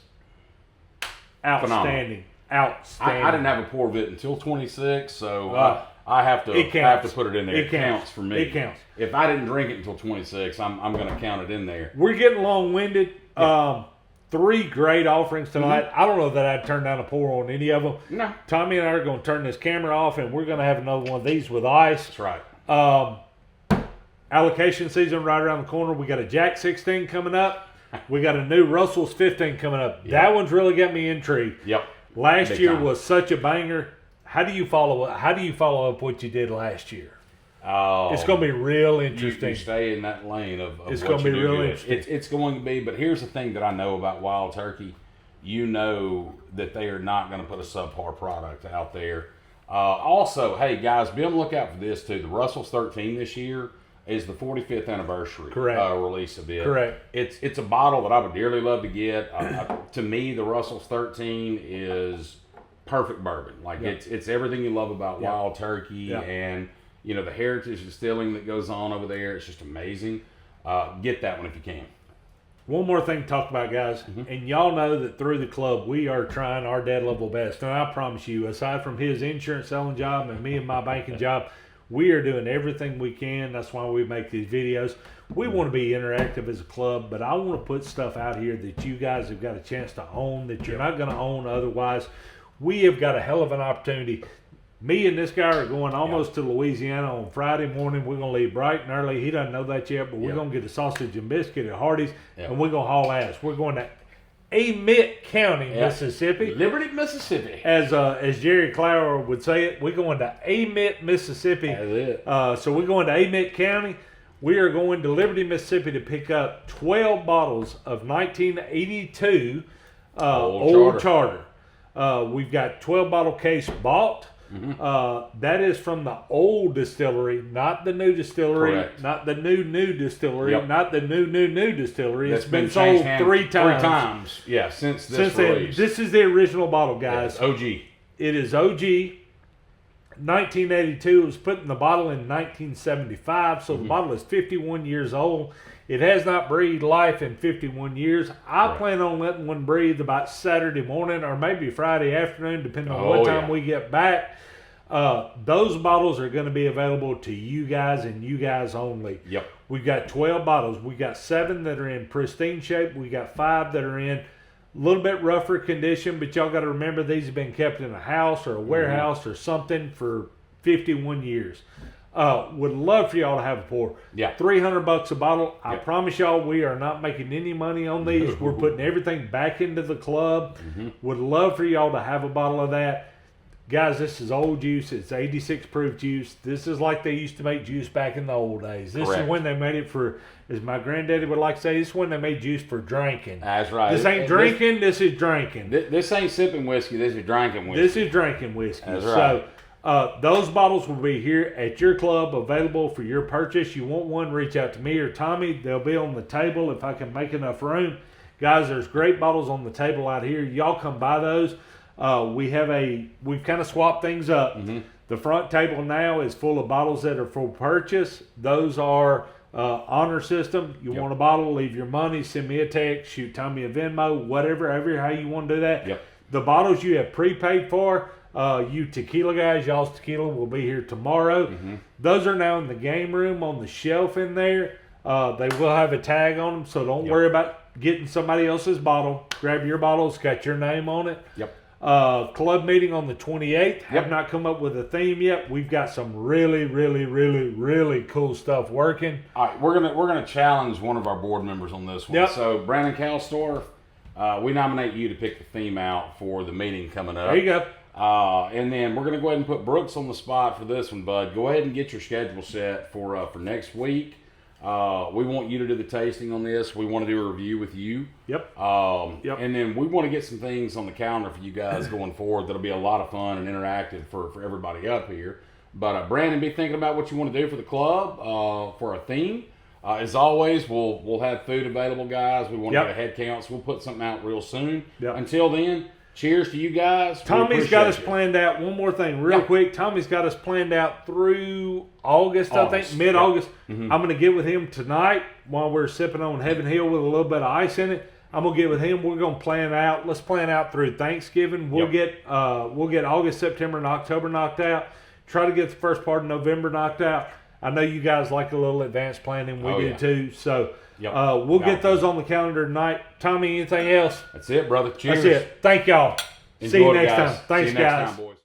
outstanding. Phenomenal. outstanding. I didn't have a pour of it until 26, so I have to put it in there. It counts for me. It counts. If I didn't drink it until 26, I'm going to count it in there. We're getting long-winded. Yeah. 3 great offerings tonight. I don't know that I'd turn down a pour on any of them. No. Tommy and I are going to turn this camera off, and we're going to have another one of these with ice. That's right. Allocation season right around the corner. We got a Jack 16 coming up. We got a new Russell's 15 coming up. Yep. That one's really got me intrigued. Yep. Last year was such a banger. How do you follow up what you did last year? It's going to be real interesting. You stay in that lane of it's what going to be you do real good. interesting. It's going to be, but here's the thing that I know about Wild Turkey. You know that they are not going to put a subpar product out there. Also, hey guys, be on the lookout for this too. The Russell's 13 this year is the 45th anniversary release of it. Correct. It's a bottle that I would dearly love to get. To me, the Russell's 13 is perfect bourbon. Like it's everything you love about Wild Turkey and the heritage distilling that goes on over there. It's just amazing. Get that one if you can. One more thing to talk about, guys. And y'all know that through the club, we are trying our dead level best. And I promise you, aside from his insurance selling job and me and my banking job, we are doing everything we can. That's why we make these videos. We want to be interactive as a club, but I want to put stuff out here that you guys have got a chance to own that you're not going to own otherwise. We have got a hell of an opportunity. Me and this guy are going almost to Louisiana on Friday morning. We're going to leave bright and early. He doesn't know that yet, but we're going to get a sausage and biscuit at Hardee's, and we're going to haul ass. We're going to Amite County, Mississippi. Liberty, Mississippi. As Jerry Clower would say it, we're going to Amite, Mississippi. That's it. So we're going to Amite County. We are going to Liberty, Mississippi to pick up 12 bottles of 1982 Old Charter. We've got 12-bottle case bought. That is from the old distillery, not the new distillery, not the new distillery, not the new distillery. It's been sold 3 times. Yeah, since release. This is the original bottle, guys. Yeah, OG. It is OG. 1982. It was put in the bottle in 1975, so the bottle is 51 years old. It has not breathed life in 51 years. I plan on letting one breathe about Saturday morning or maybe Friday afternoon, depending on what time we get back. Those bottles are going to be available to you guys and you guys only. Yep. We've got 12 bottles. We got 7 that are in pristine shape. We got 5 that are in a little bit rougher condition, but y'all got to remember these have been kept in a house or a warehouse or something for 51 years. Would love for y'all to have a pour. Yeah. $300 a bottle. I promise y'all we are not making any money on these. We're putting everything back into the club. Would love for y'all to have a bottle of that. Guys, this is old juice. It's 86 proof juice. This is like they used to make juice back in the old days. This is when they made it for, as my granddaddy would like to say, this is when they made juice for drinking. That's right. This ain't drinking, this is drinking. This ain't sipping whiskey, this is drinking whiskey. This is drinking whiskey. That's right. So those bottles will be here at your club available for your purchase. You want one, reach out to me or Tommy. They'll be on the table if I can make enough room. Guys, there's great bottles on the table out here. Y'all come buy those. We've kind of swapped things up. The front table now is full of bottles that are for purchase. Those are honor system. You want a bottle, leave your money, send me a text, shoot Tommy a Venmo, whatever, how you want to do that. The bottles you have prepaid for, you tequila guys, y'all's tequila will be here tomorrow. Those are now in the game room on the shelf in there. They will have a tag on them, so don't worry about getting somebody else's bottle. Grab your bottle, it's got your name on it. Club meeting on the 28th. Have not come up with a theme yet. We've got some really, really, really, really cool stuff working. All right, we're gonna challenge one of our board members on this one. So Brandon Kalstorff, we nominate you to pick the theme out for the meeting coming up. There you go. And then we're gonna go ahead and put Brooks on the spot for this one, bud. Go ahead and get your schedule set for next week. We want you to do the tasting on this. We want to do a review with you. And then we want to get some things on the calendar for you guys going forward. That'll be a lot of fun and interactive for everybody up here. But Brandon, be thinking about what you want to do for the club for a theme. As always, we'll have food available, guys. We want to get a head count, so we'll put something out real soon. Until then, cheers to you guys. Tommy's got us planned out. One more thing, real quick. Tommy's got us planned out through August. I think, mid-August. I'm going to get with him tonight while we're sipping on Heaven Hill with a little bit of ice in it. I'm gonna get with him. We're gonna plan out. Let's plan out through Thanksgiving. We'll get August, September, and October knocked out. Try to get the first part of November knocked out. I know you guys like a little advanced planning. We do too. So we'll get those on the calendar tonight. Tommy, anything else? That's it, brother. Cheers. That's it. Thank y'all. See you next time. Thanks, See you next guys. time, boys.